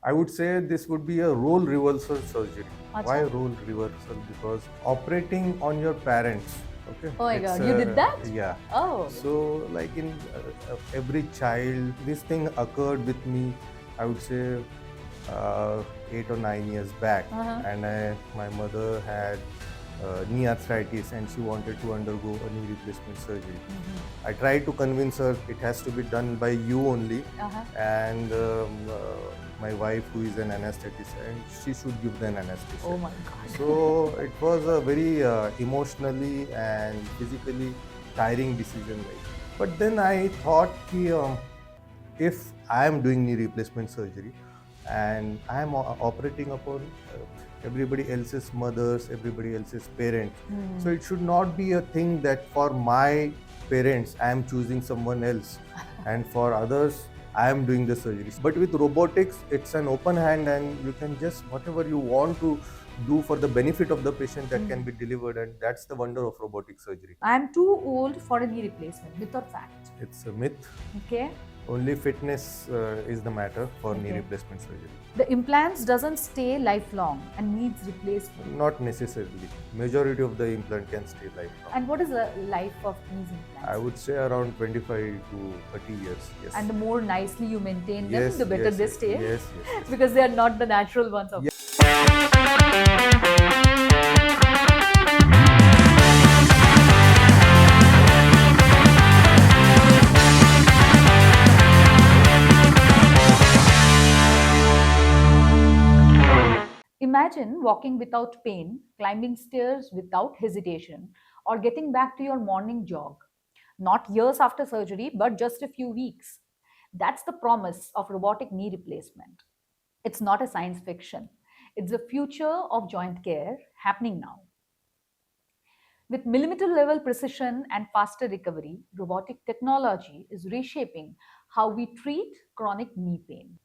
I would say this would be a role reversal surgery. Why Acha? role reversal? Because operating on your parents, okay? Oh my God, you did that? Yeah. Oh. So like in every child, this thing occurred with me, I would say 8 or 9 years back. And my mother had knee arthritis and she wanted to undergo a knee replacement surgery. I tried to convince her it has to be done by you only, and my wife, who is an anesthetist, she should give the anesthesia. Oh my God. So it was a very emotionally and physically tiring decision. But then I thought, if I am doing knee replacement surgery and I am operating upon everybody else's mothers, everybody else's parents, so it should not be a thing that for my parents I am choosing someone else and for others I am doing the surgeries. But with robotics, it's an open hand and you can just whatever you want to do for the benefit of the patient that can be delivered, and that's the wonder of robotic surgery. I'm too old for a knee replacement, myth or fact? It's a myth. Okay. Only fitness is the matter for knee Okay. replacement surgery. The implants doesn't stay lifelong and needs replacement. Not necessarily. Majority of the implant can stay lifelong. And what is the life of these implants? I would say around 25 to 30 years. Yes. And the more nicely you maintain them, Yes, the better yes, they yes, stay. yes, yes. Because they are not the natural ones. Of Imagine walking without pain, climbing stairs without hesitation, or getting back to your morning jog. Not years after surgery, but just a few weeks. That's the promise of robotic knee replacement. It's not a science fiction, it's the future of joint care happening now. With millimeter level precision and faster recovery, robotic technology is reshaping how we treat chronic knee pain.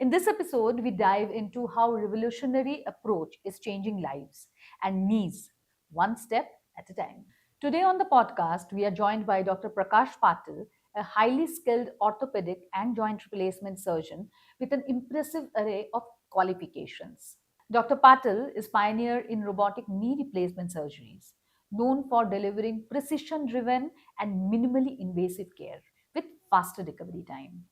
In this episode, we dive into how revolutionary approach is changing lives and knees one step at a time. Today on the podcast, we are joined by Dr. Prakash Patil, a highly skilled orthopedic and joint replacement surgeon with an impressive array of qualifications. Dr. Patil is pioneer in robotic knee replacement surgeries, known for delivering precision-driven and minimally invasive care with faster recovery time.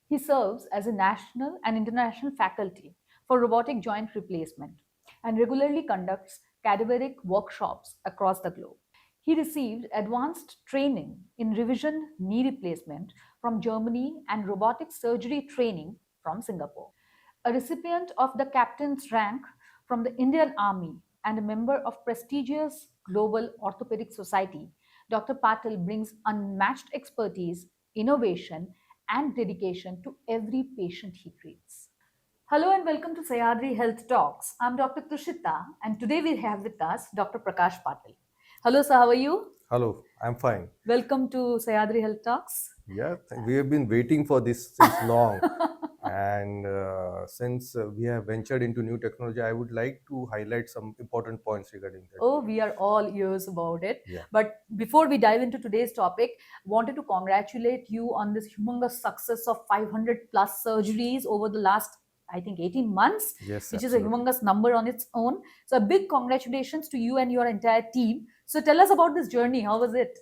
He serves as a national and international faculty for robotic joint replacement and regularly conducts cadaveric workshops across the globe. He received advanced training in revision knee replacement from Germany and robotic surgery training from Singapore. A recipient of the captain's rank from the Indian Army and a member of prestigious Global Orthopedic Society, Dr. Patil brings unmatched expertise, innovation, and dedication to every patient he treats. Hello and welcome to Sahyadri Health Talks. I'm Dr. Tushita, and today we have with us Dr. Prakash Patil. Hello, sir, how are you? Hello, I'm fine. Welcome to Sahyadri Health Talks. Yeah, we have been waiting for this since long. And since we have ventured into new technology, I would like to highlight some important points regarding that. Oh, we are all ears about it. Yeah. But before we dive into today's topic, wanted to congratulate you on this humongous success of 500 plus surgeries over the last, I think, 18 months, Yes, which absolutely. is a humongous number on its own. So a big congratulations to you and your entire team. So tell us about this journey. How was it?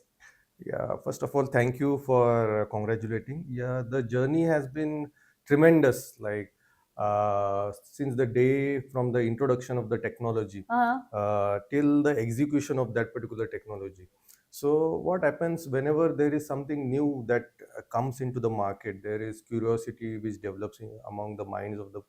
Yeah, first of all, thank you for congratulating. Yeah, the journey has been tremendous. Like since the day from the introduction of the technology till the execution of that particular technology. So what happens whenever there is something new that comes into the market, there is curiosity which develops among the minds of the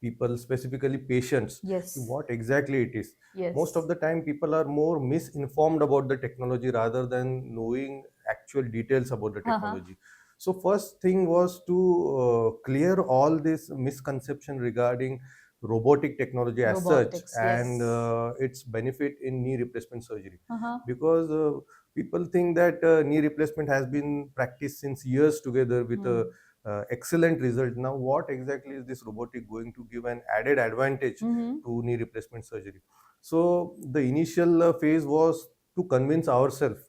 people, specifically patients. Yes. What exactly it is. Yes. Most of the time people are more misinformed about the technology rather than knowing actual details about the technology. So first thing was to clear all this misconception regarding robotic technology as Robotics, such and yes. its benefit in knee replacement surgery. Because people think that knee replacement has been practiced since years together with a excellent result. Now what exactly is this robotic going to give an added advantage to knee replacement surgery? So the initial phase was to convince ourselves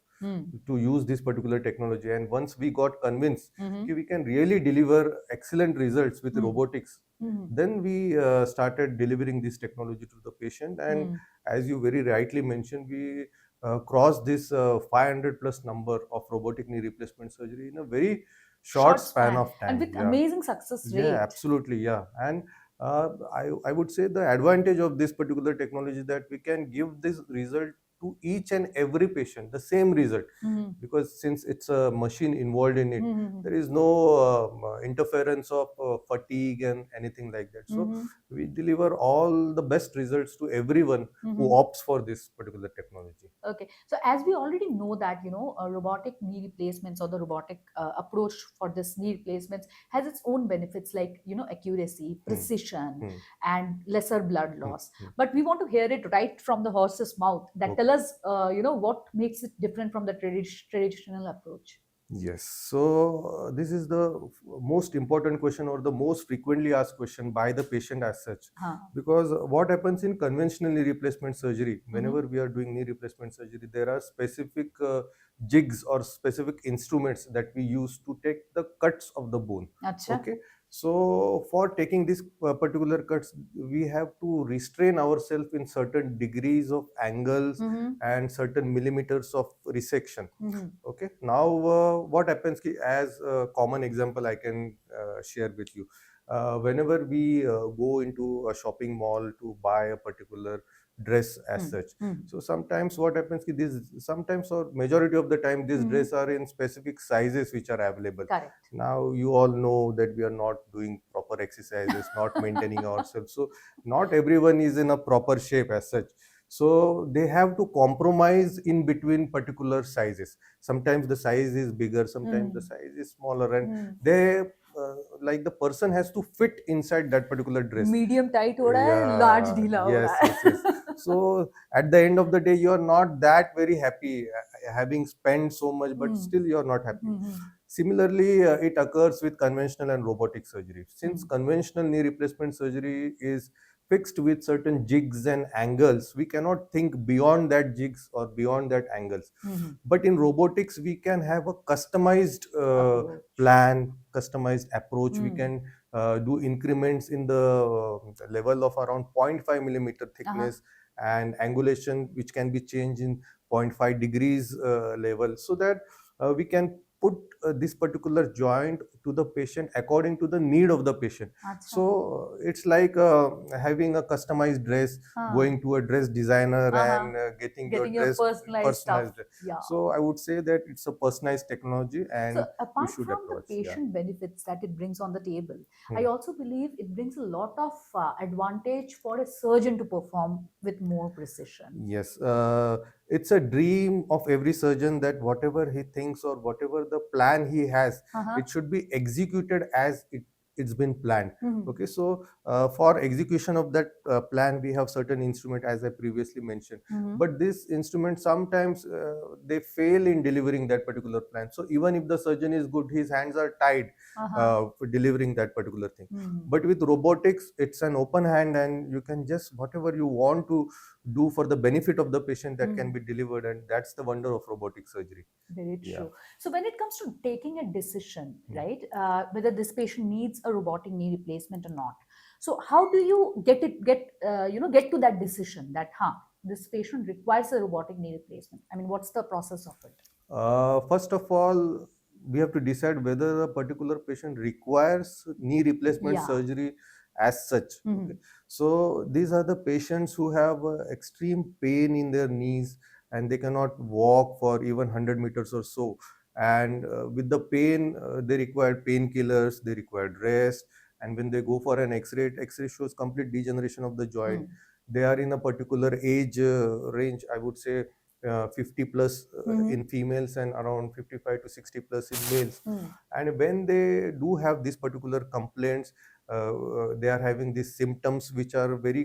to use this particular technology, and once we got convinced we can really deliver excellent results with robotics, Mhm. Then we started delivering this technology to the patient, and Mm. as you very rightly mentioned, we crossed this 500 plus number of robotic knee replacement surgery in a very short Short span span of and time. with Yeah, amazing success yeah, rate. absolutely. Yeah. And I would say the advantage of this particular technology is that we can give this result to each and every patient, the same result, Mhm. because since it's a machine involved in it, Mhm. there is no interference of fatigue and anything like that. So Mhm. we deliver all the best results to everyone who Mhm. opts for this particular technology. Okay, so as we already know that robotic knee replacements or the robotic approach for this knee replacements has its own benefits like accuracy, Hmm. precision, Hmm. and lesser blood Hmm. loss. Hmm. But we want to hear it right from the horse's mouth. That tell Okay. us, what makes it different from the traditional approach. Yes. So this is the most important question or the most frequently asked question by the patient as such. Huh. Because what happens in conventional knee replacement surgery, whenever Mm-hmm. we are doing knee replacement surgery, there are specific jigs or specific instruments that we use to take the cuts of the bone. Acha. Okay. So for taking these particular cuts, we have to restrain ourselves in certain degrees of angles Mm-hmm. and certain millimeters of resection. Mm-hmm. Okay, now what happens as a common example I can share with you. Whenever we go into a shopping mall to buy a particular dress as such, Mm-hmm. so sometimes what happens this sometimes or majority of the time these Mm-hmm. dress are in specific sizes which are available. Correct. Now you all know that we are not doing proper exercises, not maintaining ourselves, so not everyone is in a proper shape as such. So they have to compromise in between particular sizes. Sometimes the size is bigger, sometimes the Mm. size is smaller, and Mm. they like the person has to fit inside that particular dress. Medium tight हो रहा है large Yeah, ढीला हो yes, रहा yes, yes. है So at the end of the day, you are not that very happy having spent so much, but Hmm. still you are not happy. Hmm. Similarly, it occurs with conventional and robotic surgery. Since Hmm. conventional knee replacement surgery is fixed with certain jigs and angles, we cannot think beyond that jigs or beyond that angles. Hmm. But in robotics, we can have a customized Approach. plan, customized approach. We Hmm. can do increments in the level of around 0.5 millimeter Uh-huh. thickness and angulation, which can be changed in zero point 0.5 degrees level, so that we can put this particular joint to the patient according to the need of the patient. अच्छा. So it's like having a customized dress, हाँ. going to a dress designer Uh-huh. and getting your Getting your dress personalized stuff. personalized. Yeah. So I would say that it's a personalized technology So and we apart should from the approach. Yeah. patient benefits that it brings on the table, I Hmm. also believe it brings a lot of advantage for a surgeon to perform with more precision. Yes, it's a dream of every surgeon that whatever he thinks or whatever the plan he has, Uh-huh. it should be executed as it's been planned. Mm-hmm. Okay, so for execution of that plan, we have certain instrument as I previously mentioned. Mm-hmm. But this instrument sometimes they fail in delivering that particular plan. So even if the surgeon is good, his hands are tied Uh-huh. for delivering that particular thing. Mm-hmm. But with robotics, it's an open hand, and you can just whatever you want to do for the benefit of the patient that can Mm. be delivered, and that's the wonder of robotic surgery. Very Yeah. true. So when it comes to taking a decision, Hmm. right, whether this patient needs a robotic knee replacement or not, so how do you get to that decision that this patient requires a robotic knee replacement? I mean, what's the process of it? First of all, we have to decide whether a particular patient requires knee replacement Yeah. surgery as such. Mhm. Okay. So these are the patients who have extreme pain in their knees and they cannot walk for even 100 meters or so. And with the pain, they require painkillers, they require rest. And when they go for an X-ray, X-ray shows complete degeneration of the joint. Mm. They are in a particular age range, I would say 50 plus Mhm. in females and around 55 to 60 plus in males. Mm. And when they do have these particular complaints, they are having these symptoms which are very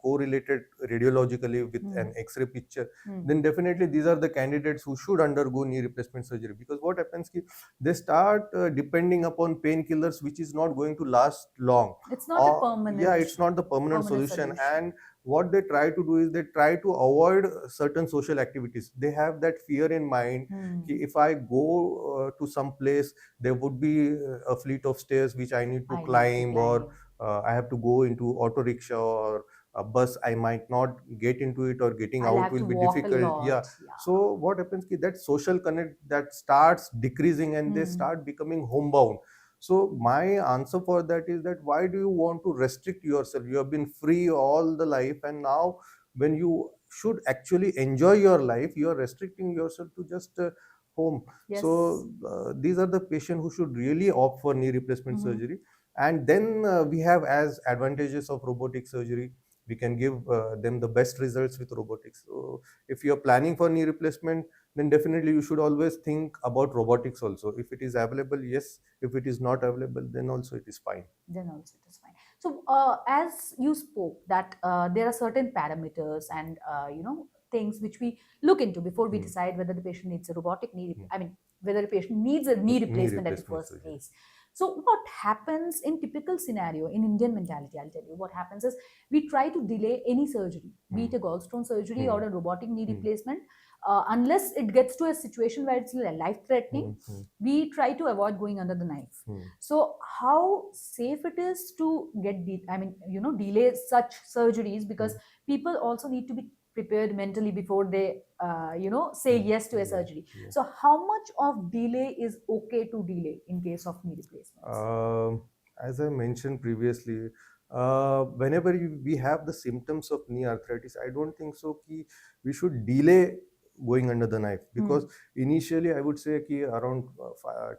correlated radiologically with Mm. an X-ray picture. Mm. Then definitely these are the candidates who should undergo knee replacement surgery, because what happens is they start depending upon painkillers which is not going to last long. It's not a Or yeah, permanent it's not the permanent solution. solution. And what they try to do is they try to avoid certain social activities. They have that fear in mind, Mm. if I go to some place, there would be a fleet of stairs which I need to I need to climb, or climb. I have to go into auto rickshaw or a bus, I might not get into it, or getting I'll out have will to be walk a difficult. Yeah. lot. Yeah. So what happens is that social connect that starts decreasing and they Hmm. start becoming homebound. So my answer for that is that why do you want to restrict yourself? You have been free all the life, and now when you should actually enjoy your life, you are restricting yourself to just home. Yes. So these are the patients who should really opt for knee replacement Hmm. surgery. And then we have as advantages of robotic surgery, we can give them the best results with robotics. So if you're planning for knee replacement, then definitely you should always think about robotics also. If it is available, yes. If it is not available, then also it is fine. Then also it is fine. So, as you spoke, that there are certain parameters and things which we look into before we Hmm. decide whether the patient needs a robotic knee. Hmm. I mean, whether a patient needs a knee Knee replacement at the replacement first surgery. place. So, what happens in typical scenario in Indian mentality? I'll tell you what happens is we try to delay any surgery, be Hmm. it a gallstone surgery Hmm. or a robotic knee Hmm. replacement, unless it gets to a situation where it's life threatening. Hmm. Hmm. We try to avoid going under the knife. Hmm. So how safe it is to I mean, delay such surgeries, because Hmm. people also need to be prepared mentally before they say Hmm. yes to a Yeah. surgery. Yeah. So how much of delay is okay to delay in case of knee replacements? Um, as I mentioned previously, whenever we have the symptoms of knee arthritis, I don't think so ki we should delay going under the knife, Hmm. because initially I would say ki around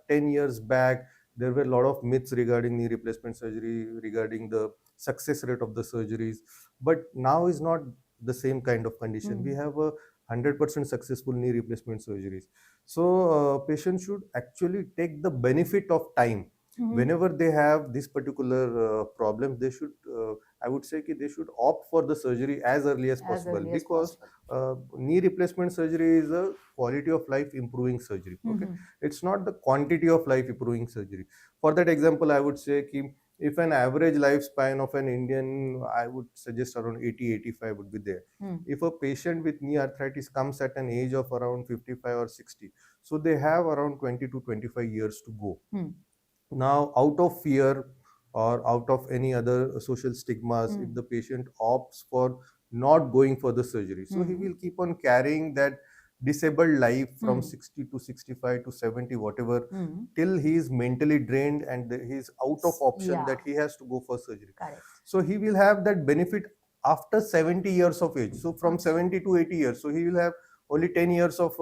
10 years back, there were a lot of myths regarding knee replacement surgery, regarding the success rate of the surgeries. But now is not the same kind of condition. We Hmm. have a 100% successful knee replacement surgeries. So patients should actually take the benefit of time Hmm. whenever they have this particular problem. They should I would say they should opt for the surgery as early as As possible, early as because possible. knee replacement surgery is a quality of life improving surgery. Okay, Hmm. it's not the quantity of life improving surgery. For that example, I would say if an average lifespan of an Indian, I would suggest around 80-85 would be there. Hmm. If a patient with knee arthritis comes at an age of around 55 or 60, so they have around 20 to 25 years to go. Hmm. Now, out of fear or out of any other social stigmas, Hmm. if the patient opts for not going for the surgery, so he Hmm. will keep on carrying that disabled life from Hmm. 60 to 65 to 70, whatever, Hmm. till he is mentally drained and he is out of option Yeah. that he has to go for surgery. Correct. So he will have that benefit after 70 years of age. So from Absolutely. 70 to 80 years. So he will have only 10 years of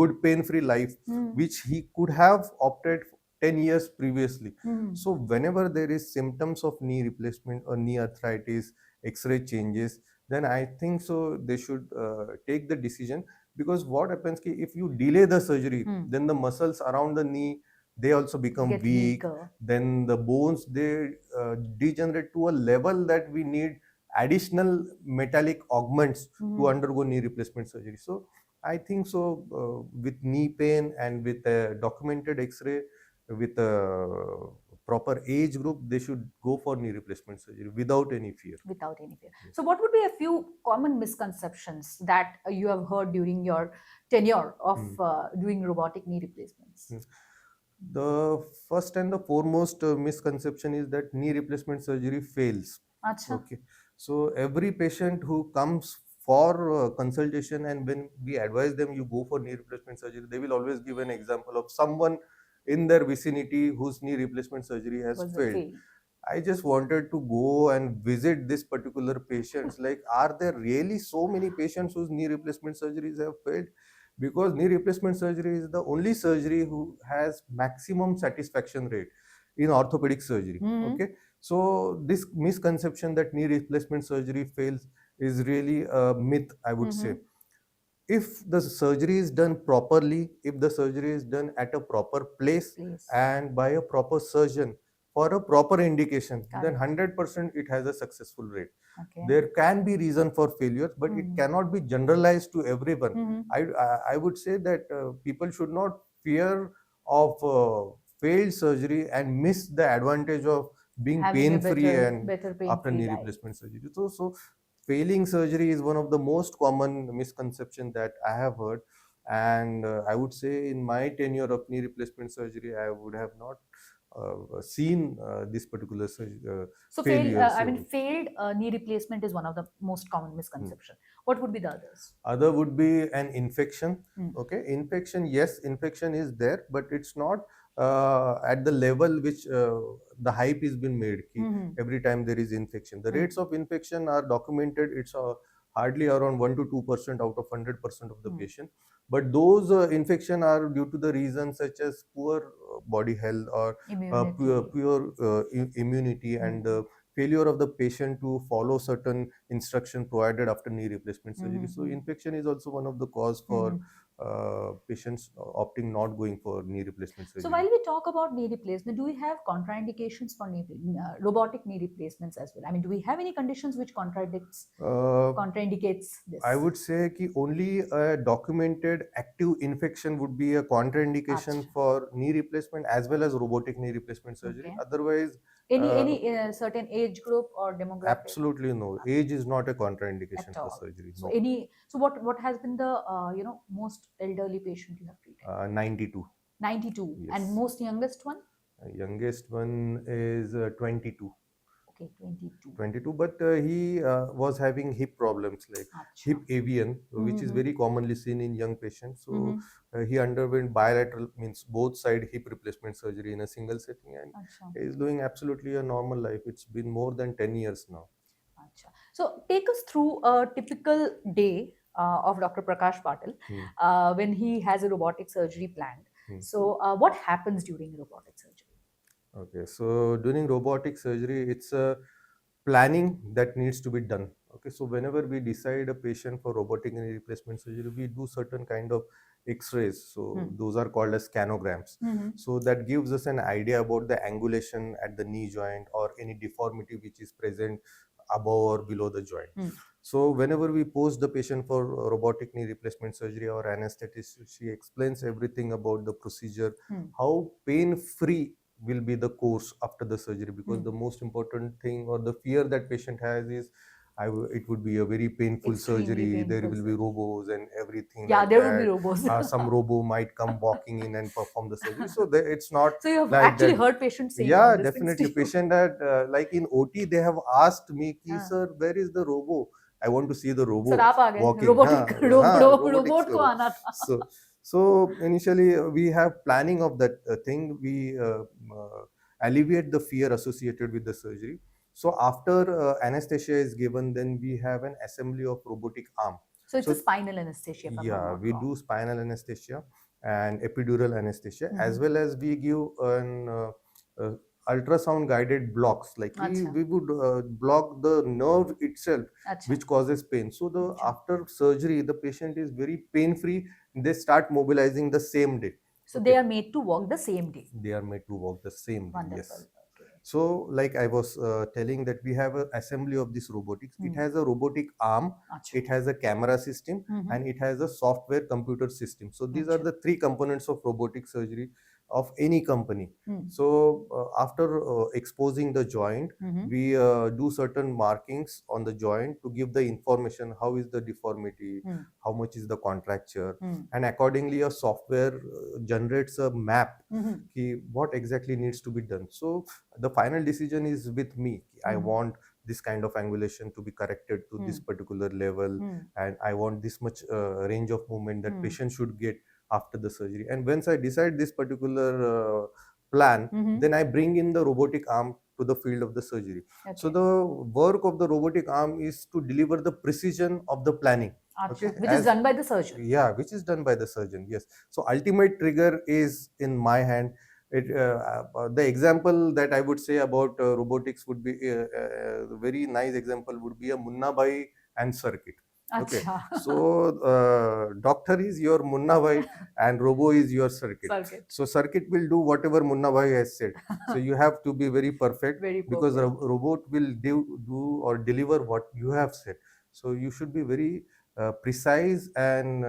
good pain-free life, Hmm. which he could have opted 10 years previously. Hmm. So whenever there is symptoms of knee replacement or knee arthritis, x-ray changes, then I think so they should take the decision. Because what happens if you delay the surgery, Hmm. then the muscles around the knee, they also become Get weak. weaker. Then the bones, they degenerate to a level that we need additional metallic augments Hmm. to undergo knee replacement surgery. So I think so with knee pain and with a documented x-ray, with a proper age group, they should go for knee replacement surgery without any fear. Without any fear. Yes. So, what would be a few common misconceptions that you have heard during your tenure of doing robotic knee replacements? Mm. The first and the foremost misconception is that knee replacement surgery fails. Acha. Okay, so every patient who comes for consultation, and when we advise them you go for knee replacement surgery, they will always give an example of someone in their vicinity whose knee replacement surgery has Was a failed. fail. I just wanted to go and visit this particular patients. Like, are there really so many patients whose knee replacement surgeries have failed? Because knee replacement surgery is the only surgery who has maximum satisfaction rate in orthopedic surgery. Hmm. Okay, so this misconception that knee replacement surgery fails is really a myth, I would say. Hmm. If the surgery is done properly, if the surgery is done at a proper place Please. and by a proper surgeon for a proper indication, then Correct. 100% it has a successful rate. Okay. There can be reason for failure, but it Mhm. cannot be generalized to everyone. Mhm. I would say that people should not fear of failed surgery and miss the advantage of being Having a pain free and better pain after free knee life. replacement surgery. So failing surgery is one of the most common misconception that I have heard. And I would say in my tenure of knee replacement surgery, I would have not seen this particular So failure. failed knee replacement is one of the most common misconception. What would be the others? Other would be an infection. Hmm. Okay, infection, yes, infection is there, but it's not at the level which the hype has been made. Mhm. Every time there is infection, the Hmm. rates of infection are documented. It's hardly around 1 to 2% out of 100% of the Hmm. patient. But those infection are due to the reasons such as poor body health or Immunity. pure immunity and failure of the patient to follow certain instruction provided after knee replacement surgery. So infection is also one of the cause for patients opting not going for knee replacement surgery. So while we talk about knee replacement, do we have contraindications for robotic knee replacements as well? I mean, do we have any conditions which contraindicates this? I would say कि only a documented active infection would be a contraindication Achha. for knee replacement as well as robotic knee replacement surgery. Okay. Otherwise, Any certain age group or demographic? absolutely no. Age is not a contraindication At for all. surgery. So No. what has been the most elderly patient you have treated? 92. 92. Yes. And most youngest one? Youngest one is 22. Okay, 22. 22, but he was having hip problems like Achha. hip avian, which is very commonly seen in young patients. So he underwent bilateral, means both side hip replacement surgery in a single setting, and Achha. he is doing absolutely a normal life. It's been more than 10 years now. Achha. So take us through a typical day of Dr. Prakash Patil when he has a robotic surgery planned. So what happens during robotic surgery? Okay, so during robotic surgery, it's a planning that needs to be done. Okay, so whenever we decide a patient for robotic knee replacement surgery, we do certain kind of X-rays. So those are called as scanograms. So that gives us an idea about the angulation at the knee joint or any deformity which is present above or below the joint. So whenever we post the patient for robotic knee replacement surgery, or anesthetist, she explains everything about the procedure, how pain-free will be the course after the surgery, because the most important thing or the fear that patient has is it would be a very painful Extremely surgery. painful There will be surgery. robos and everything. Yeah, like there that. will be robos. Some robo might come walking in and perform the surgery. So it's not. So you have like actually that. heard patients saying Yeah, all these things definitely. to you. Patient that like in OT, they have asked me, ki, sir, where is the robo? I want to see the robo Sir, आप आ गए walking. robotic robotics robot को आना था. So initially we have planning of that thing. We alleviate the fear associated with the surgery. So after anesthesia is given, then we have an assembly of robotic arm. So it's a spinal anesthesia. If I'm not We wrong. do spinal anesthesia and epidural anesthesia, as well as we give an ultrasound guided blocks. Like we would block the nerve itself, which causes pain. So the after surgery, the patient is very pain free. They start mobilizing the same day. So they are made to walk the same day. They are made to walk the same day. Wonderful. Yes. So, like I was telling, that we have an assembly of this robotics. It has a robotic arm, it has a camera system, and it has a software computer system. So these are the three components of robotic surgery of any company. So after exposing the joint, we do certain markings on the joint to give the information, how is the deformity, how much is the contracture, and accordingly a software generates a map what exactly needs to be done. So the final decision is with me. I want this kind of angulation to be corrected to this particular level, and I want this much range of movement that patient should get after the surgery. And once I decide this particular plan, then I bring in the robotic arm to the field of the surgery. So the work of the robotic arm is to deliver the precision of the planning. Okay, which is done by the surgeon. Yeah, which is done by the surgeon. Yes. So ultimate trigger is in my hand. The example that I would say about robotics would be very nice example would be a Munna Bhai and circuit. Okay. So doctor is your Munna Bhai and robo is your circuit. So circuit will do whatever Munna Bhai has said. So you have to be very perfect, because a robot will do or deliver what you have said. So you should be very precise and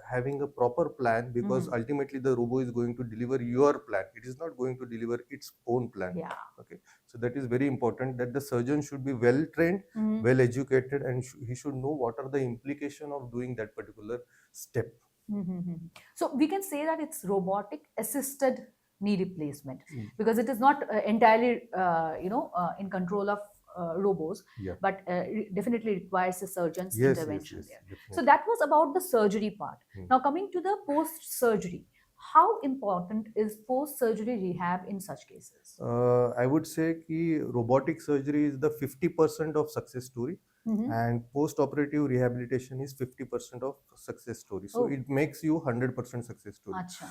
having a proper plan, because ultimately the robo is going to deliver your plan. It is not going to deliver its own plan. Yeah. Okay. So that is very important, that the surgeon should be well trained, well educated, and he should know what are the implication of doing that particular step. So we can say that it's robotic assisted knee replacement, Mm. because it is not entirely in control of robos, Yeah. but definitely requires a surgeon's Yes, yes, intervention yes, there. So definitely. that was about the surgery part. Mm. Now coming to the post surgery, how important is post surgery rehab in such cases? I would say कि robotic surgery is the 50% of success story, Mm-hmm. and post-operative rehabilitation is 50% of success story. So Oh, it makes you 100% success story. acha.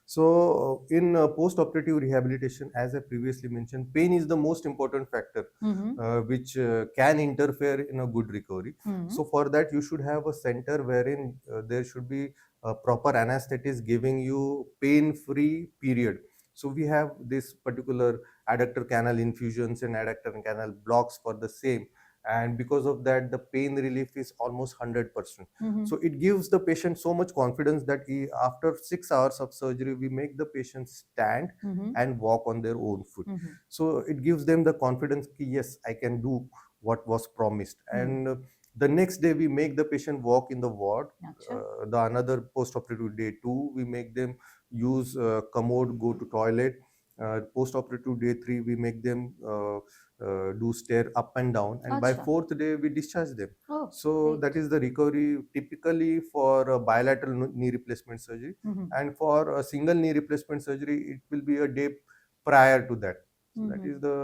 So in post-operative rehabilitation, as I previously mentioned, pain is the most important factor Mm-hmm. which can interfere in a good recovery. Mm-hmm. So for that, you should have a center wherein there should be a proper anesthetist giving you pain-free period. So we have this particular adductor canal infusions and adductor canal blocks for the same, and because of that the pain relief is almost 100%. Mm-hmm. So it gives the patient so much confidence that after 6 hours of surgery we make the patient stand Mm-hmm. and walk on their own foot. Mm-hmm. So it gives them the confidence that yes, I can do what was promised. And the next day we make the patient walk in the ward. Acha. The another post-operative day 2 we make them use commode, go to toilet. Post-operative day 3 we make them do stair up and down, and by Acha. fourth day we discharge them. Oh, So that great. is the recovery typically for a bilateral knee replacement surgery. Mm-hmm. And for a single knee replacement surgery it will be a day prior to that. So that Mm-hmm. is the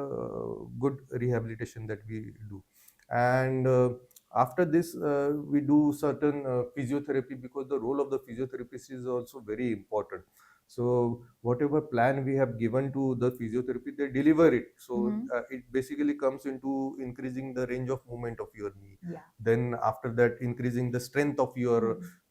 good rehabilitation that we do. And after this we do certain physiotherapy, because the role of the physiotherapist is also very important. So whatever plan we have given to the physiotherapy, they deliver it. So Mm-hmm. it basically comes into increasing the range of movement of your knee. Yeah. Then after that, increasing the strength of your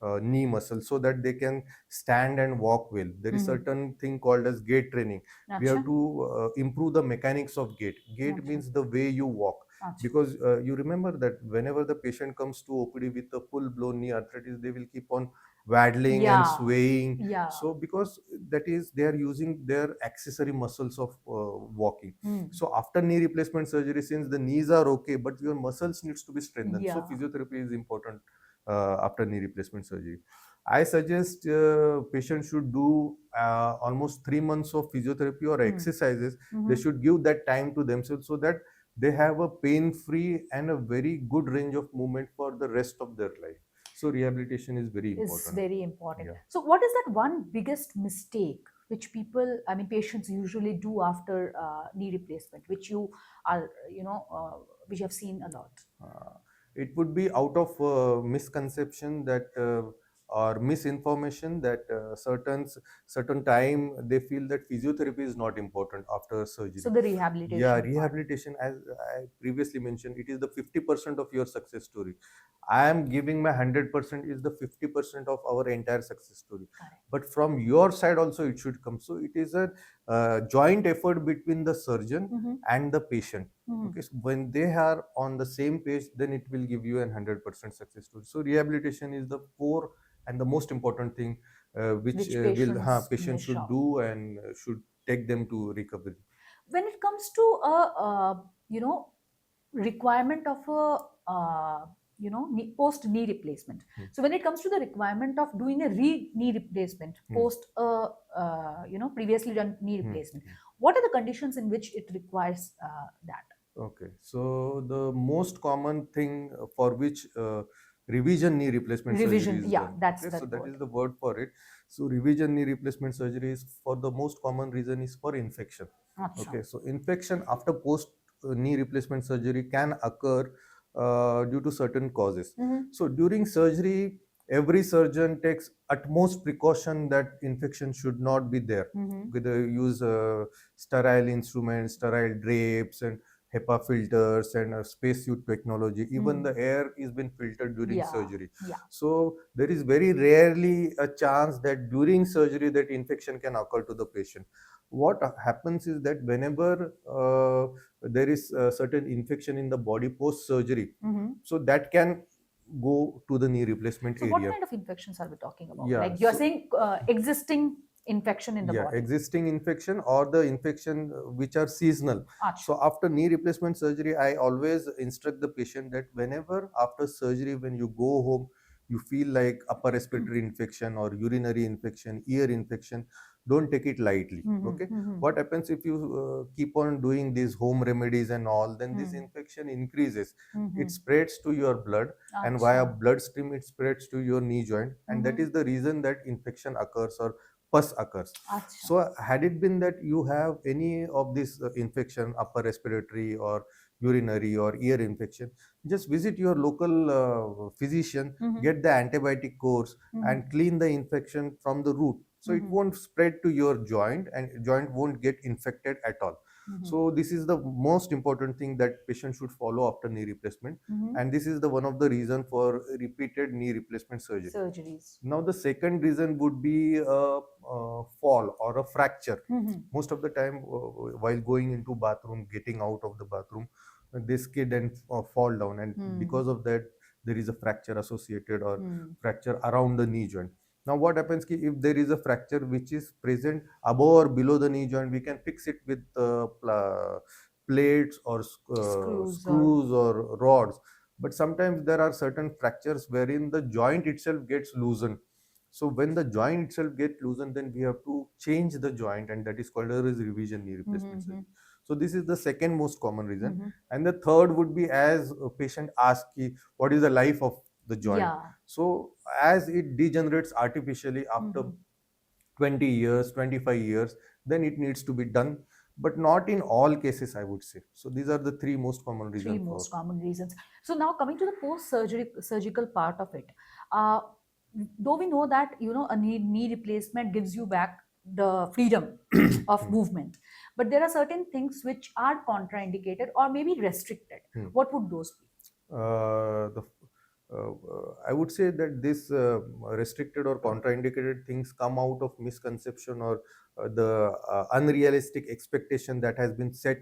Mm-hmm. knee muscle so that they can stand and walk well. There is Mm-hmm. certain thing called as gait training. We Acha. have to improve the mechanics of gait. Gait Acha. means the way you walk. Acha. Because you remember that whenever the patient comes to OPD with a full blown knee arthritis, they will keep on waddling and Yeah. swaying. Yeah. So because that is they are using their accessory muscles of walking. Mm. So after knee replacement surgery, since the knees are okay but your muscles needs to be strengthened, so Yeah. physiotherapy is important after knee replacement surgery. I suggest patients should do almost 3 months of physiotherapy or exercises. Mm-hmm. They should give that time to themselves so that they have a pain free and a very good range of movement for the rest of their life. So rehabilitation is very Is important. very important. Yeah. So what is that one biggest mistake which people, I mean, patients usually do after knee replacement, which you are, which you have seen a lot? It would be out of misconception that or misinformation that certain time they feel that physiotherapy is not important after surgery. So the rehabilitation. Yeah, part. rehabilitation, as I previously mentioned, it is the 50% of your success story. I am giving my 100% is the 50% of our entire success story. Correct. But from your side also it should come. So it is a joint effort between the surgeon Mm-hmm. and the patient. Mm-hmm. Okay, so when they are on the same page, then it will give you a 100% success story. So rehabilitation is the core and the most important thing which patients should do and should take them to recovery. When it comes to a requirement of a post knee replacement, so when it comes to the requirement of doing a knee replacement post previously done knee replacement, what are the conditions in which it requires that? Okay, so the most common thing for which revision knee replacement Revision, surgery is yeah, done. that's Okay, the so that word. is the word for it. So revision knee replacement surgery is for the most common reason is for infection. Acha. Okay, so infection after post knee replacement surgery can occur due to certain causes. So during surgery, every surgeon takes utmost precaution that infection should not be there. They use sterile instruments, sterile drapes, and HEPA filters and spacesuit technology. Even the air is been filtered during surgery. Yeah. So there is very rarely a chance that during surgery that infection can occur to the patient. What happens is that whenever there is a certain infection in the body post surgery, so that can go to the knee replacement So area. what kind of infections are we talking about? Yeah, like you're saying existing infection in the body. Existing infection or the infection which are seasonal. Acha. So after knee replacement surgery, I always instruct the patient that whenever after surgery, when you go home, you feel like upper respiratory infection or urinary infection, ear infection, don't take it lightly. Mm-hmm. Okay, Mm-hmm. what happens if you keep on doing these home remedies and all, then this infection increases, Mm-hmm. it spreads to your blood, and via Acha. bloodstream it spreads to your knee joint, and that Mm-hmm. is the reason that infection occurs or pus occurs. Acha. So had it been that you have any of this infection, upper respiratory or urinary or ear infection, just visit your local physician, Mm-hmm. get the antibiotic course, and clean the infection from the root, so it won't spread to your joint and joint won't get infected at all. So this is the most important thing that patient should follow after knee replacement, Mm-hmm. and this is the one of the reason for repeated knee replacement surgery. Surgeries. Now the second reason would be a fall or a fracture. Mm-hmm. Most of the time, while going into bathroom, getting out of the bathroom, they skid and fall down, and because of that, there is a fracture associated or fracture around the knee joint. Now, what happens if there is a fracture which is present above or below the knee joint, we can fix it with plates or Screws or screws or rods. But sometimes there are certain fractures wherein the joint itself gets loosened. So when the joint itself gets loosened, then we have to change the joint, and that is called as revision knee replacement surgery. So this is the second most common reason. And the third would be, as a patient asks, what is the life of the joint? yeah. So as it degenerates artificially after 20 years, 25 years, then it needs to be done, but not in all cases, I would say. So these are the three most common Three reasons for. most common reasons. So now coming to the surgical part of it, uh, though we know that a knee replacement gives you back the freedom of movement, but there are certain things which are contraindicated or maybe restricted. What would those be? The I would say that this restricted or contraindicated things come out of misconception or the unrealistic expectation that has been set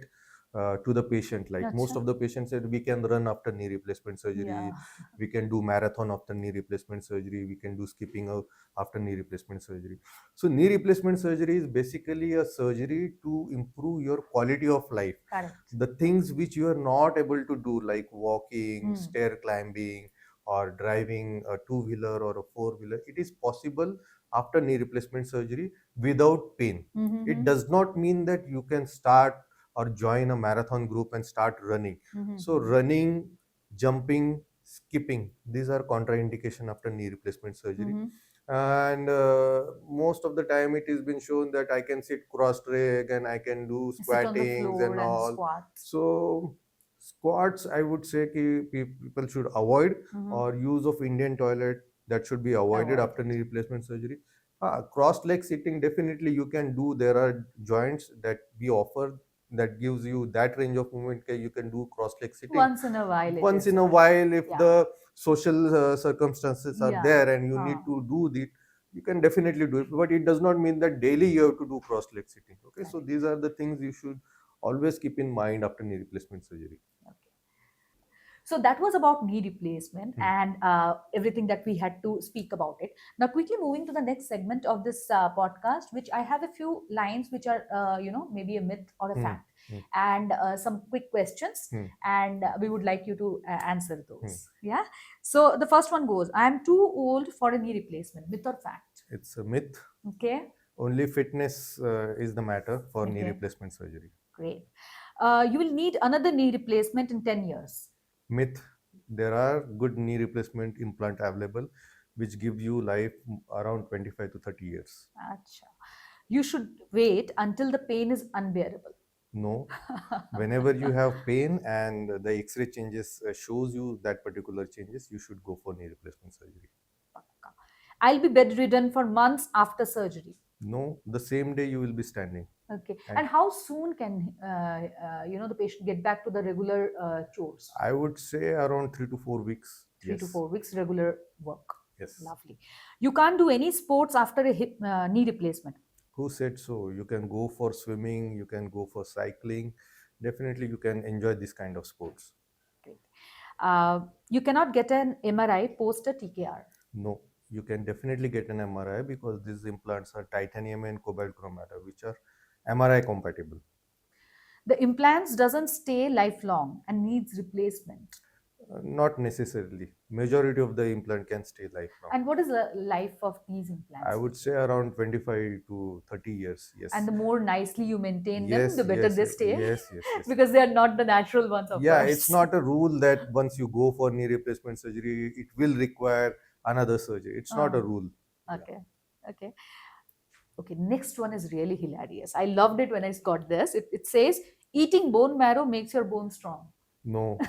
to the patient. Like most Acha. of the patients said, we can run after knee replacement surgery, Yeah. we can do marathon after knee replacement surgery, we can do skipping after knee replacement surgery. So knee replacement surgery is basically a surgery to improve your quality of life. Correct. The things which you are not able to do, like walking, stair climbing, or driving a two-wheeler or a four-wheeler, it is possible after knee replacement surgery without pain. It does not mean that you can start or join a marathon group and start running. So running, jumping, skipping, these are contraindication after knee replacement surgery. And most of the time it has been shown that I can sit cross leg and I can do Sit on the squattings floor and and all. squats. So squats, I would say people should avoid, or use of Indian toilet, that should be avoided after knee replacement surgery. Cross leg sitting, definitely you can do. There are joints that we offer that gives you that range of movement. You can do cross leg sitting Once in a while it once is in a fine. while, if Yeah. the social circumstances are Yeah. there and you need to do it, you can definitely do it, but it does not mean that daily you have to do cross leg sitting. Okay, so these are the things you should always keep in mind after knee replacement surgery. Okay. So that was about knee replacement and everything that we had to speak about it. Now, quickly moving to the next segment of this podcast, which I have a few lines which are, maybe a myth or a fact, and some quick questions, and we would like you to answer those. Yeah. So the first one goes: I am too old for a knee replacement. Myth or fact? It's a myth. Okay. Only fitness is the matter for knee Okay. replacement surgery. Great. You will need another knee replacement in 10 years. Myth. There are good knee replacement implant available which give you life around 25 to 30 years. Acha. You should wait until the pain is unbearable. No. Whenever you have pain and the x-ray changes shows you that particular changes, you should go for knee replacement surgery. Pakka. I'll be bedridden for months after surgery. No, the same day you will be standing. Okay. And how soon can the patient get back to the regular chores? I would say around 3 to 4 weeks. 3 to 4 weeks regular work. Yes. Lovely. You can't do any sports after a hip knee replacement. Who said so? You can go for swimming, you can go for cycling. Definitely you can enjoy this kind of sports. Great. You cannot get an MRI post a TKR. No, you can definitely get an MRI because these implants are titanium and cobalt chromata, which are MRI compatible. The implants doesn't stay lifelong and needs replacement. Not necessarily. Majority of the implant can stay lifelong. And what is the life of these I implants? would say around 25 to 30 years. Yes. And the more nicely you maintain them, Yes, the better yes, they stay, yes, yes, yes. because they are not the natural ones, of Yeah, it's course. not a rule that once you go for knee replacement surgery, it will require another surgery. It's not a rule. Yeah. Okay. Okay. Okay. Next one is really hilarious. I loved it when I got this. It says eating bone marrow makes your bone strong. No,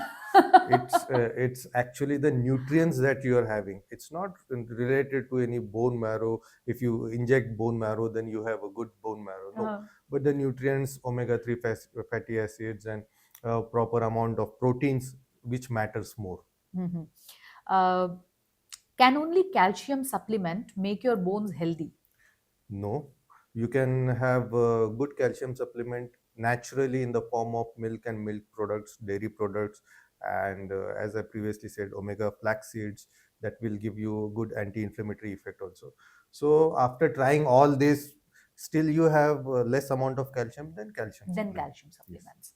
it's actually the nutrients that you are having. It's not related to any bone marrow. If you inject bone marrow, then you have a good bone marrow. No, but the nutrients, omega-3 fatty acids, and proper amount of proteins, which matters more. Mhm. Uh, can only calcium supplement make your bones healthy? No, you can have a good calcium supplement naturally in the form of milk and milk products, dairy products, and as I previously said, omega flax seeds that will give you a good anti-inflammatory effect also. So after trying all this, still you have less amount of calcium than calcium Then supplement. calcium Yes. supplements.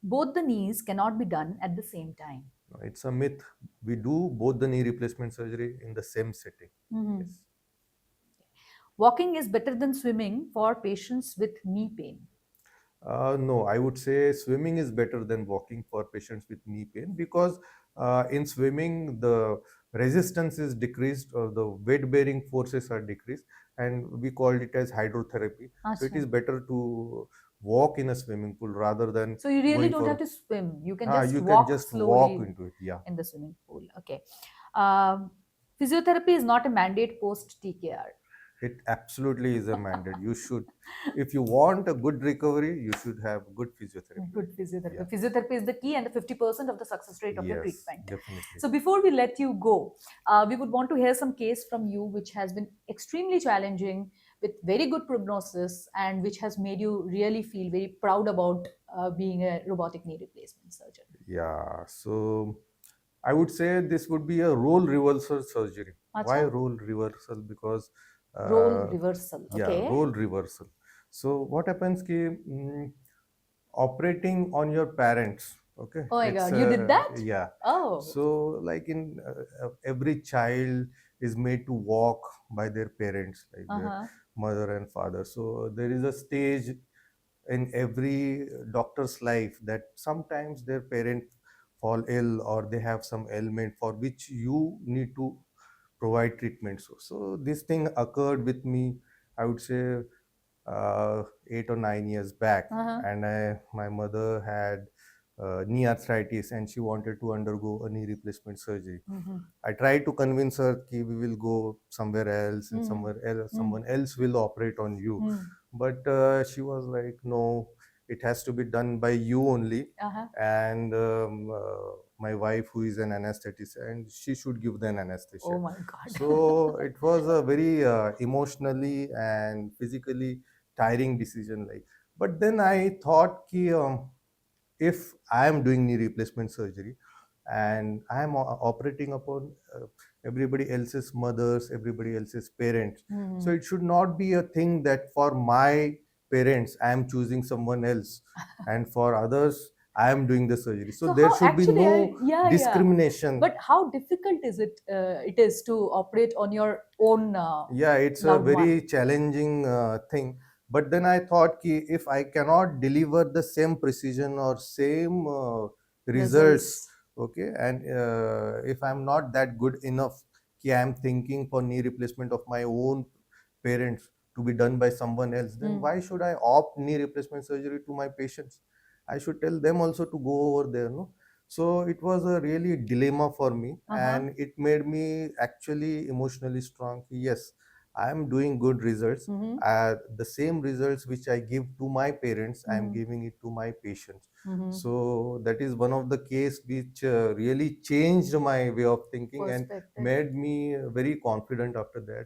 Both the knees cannot be done at the same time. No, it's a myth. We do both the knee replacement surgery in the same setting. Mhm. Yes. Walking is better than swimming for patients with knee pain. No, I would say swimming is better than walking for patients with knee pain because in swimming the resistance is decreased or the weight bearing forces are decreased, and we called it as hydrotherapy. So it is Acha. better to walk in a swimming pool rather than So you really going don't have for. to swim. You can just You can walk just walk slowly into it. Yeah. in the swimming pool. Okay. Um, physiotherapy is not a mandate post TKR. It absolutely is a mandate. You should, if you want a good recovery, you should have good physiotherapy. Good physiotherapy. Yeah. Physiotherapy is the key and the 50% of the success rate of the Yes, treatment. definitely. So before we let you go, we would want to hear some case from you which has been extremely challenging with very good prognosis and which has made you really feel very proud about being a robotic knee replacement surgeon. Yeah, so I would say this would be a role reversal surgery. Why Acha? role reversal? Because Role uh, reversal. yeah, Okay. role reversal. So what happens ki operating on your parents, okay? Oh my It's God, you did that? yeah. Oh. So like in every child is made to walk by their parents, like their Uh-huh. mother and father. So there is a stage in every doctor's life that sometimes their parent fall ill or they have some ailment for which you need to provide treatment. So this thing occurred with me, I would say 8 or 9 years back, Uh-huh. and my mother had knee arthritis and she wanted to undergo a knee replacement surgery. Mm-hmm. I tried to convince her that we will go somewhere else and somewhere else, someone else will operate on you. But she was like, no, it has to be done by you only. Uh-huh. And my wife, who is an anesthetist, she should give the anesthesia. Oh my God. So it was a very emotionally and physically tiring decision. Like, but then I thought, ki, if I am doing knee replacement surgery and I am operating upon everybody else's mothers, everybody else's parents, so it should not be a thing that for my parents I am choosing someone else, and for others I am doing the surgery. So there how should be actually, no yeah, discrimination. but how difficult is it? It is to operate on your own Yeah, it's a loved one. very challenging thing. But then I thought ki if I cannot deliver the same precision or same results, okay, and if I'm not that good enough, ki I'm thinking for knee replacement of my own parents to be done by someone else, then why should I opt knee replacement surgery to my patients? I should tell them also to go over there, no? So it was a really dilemma for me, and it made me actually emotionally strong. Yes, I am doing good results. The same results which I give to my parents, I am giving it to my patients. So that is one of the case which really changed my way of thinking and made me very confident after that.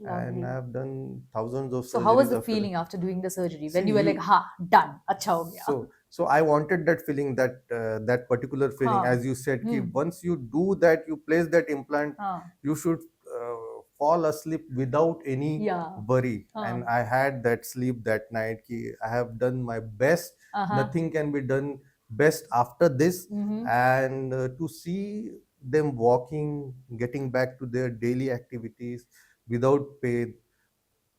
And I have done thousands of So how was surgeries the after that. feeling after doing the surgery when See, you were like, ha, done, acha ho gaya? so I wanted that feeling, that particular feeling, as you said, ki once you do that, you place that implant, you should fall asleep without any worry. And I had that sleep that night. Ki I have done my best. Nothing can be done best after this, Mm-hmm. and to see them walking, getting back to their daily activities without pain,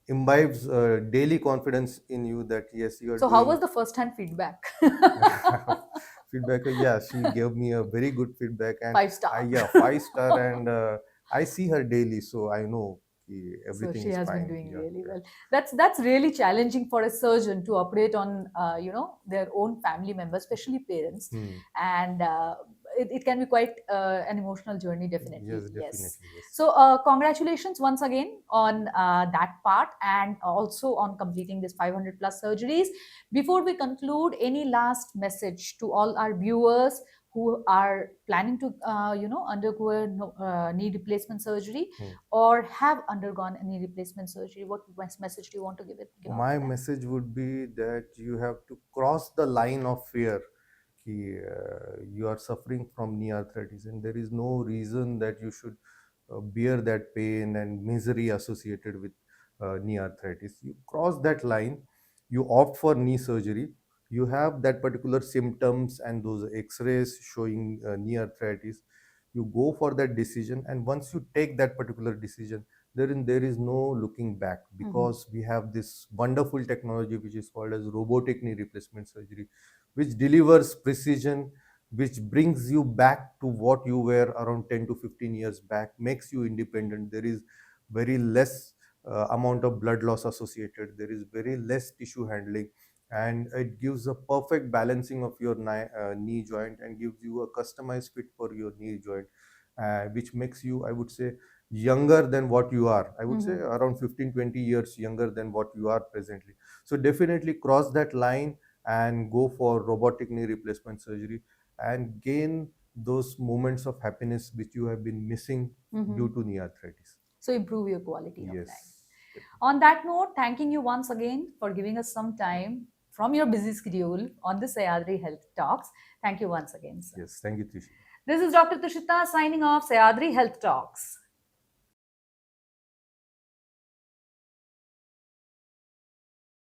imbibes daily confidence in you that yes, you are So, how was doing. the first-hand feedback? Feedback, yeah, she gave me a very good feedback, and Five I, star. yeah, 5 star, and I see her daily, so I know So everything she is has been fine. doing Yeah, really yeah. well. That's really challenging for a surgeon to operate on their own family members, especially parents, Hmm. and it can be quite an emotional journey. Yes, Definitely, yes. definitely, yes. So congratulations once again on that part, and also on completing this 500 plus surgeries. Before we conclude, any last message to all our viewers who are planning to undergo a knee replacement surgery, Hmm. or have undergone any replacement surgery? What message do you want to give out My to them? message would be that you have to cross the line of fear. You are suffering from knee arthritis, and there is no reason that you should bear that pain and misery associated with knee arthritis. You cross that line, you opt for knee surgery, you have that particular symptoms and those x-rays showing knee arthritis, you go for that decision, and once you take that particular decision, there is no looking back, Mm-hmm. because we have this wonderful technology which is called as robotic knee replacement surgery, which delivers precision, which brings you back to what you were around 10 to 15 years back, makes you independent. There is very less amount of blood loss associated, there is very less tissue handling, and it gives a perfect balancing of your knee joint and gives you a customized fit for your knee joint, which makes you, I would say, younger than what you are. I would say Mm-hmm. around 15-20 years younger than what you are presently. So definitely cross that line and go for robotic knee replacement surgery and gain those moments of happiness which you have been missing Mm-hmm. due to knee arthritis. So improve your quality of life. Yes. On that note, thanking you once again for giving us some time from your busy schedule on the Sahyadri Health Talks. Thank you once again, sir. Yes. Thank you, Trishi. This is Dr. Tushita signing off Sahyadri Health Talks.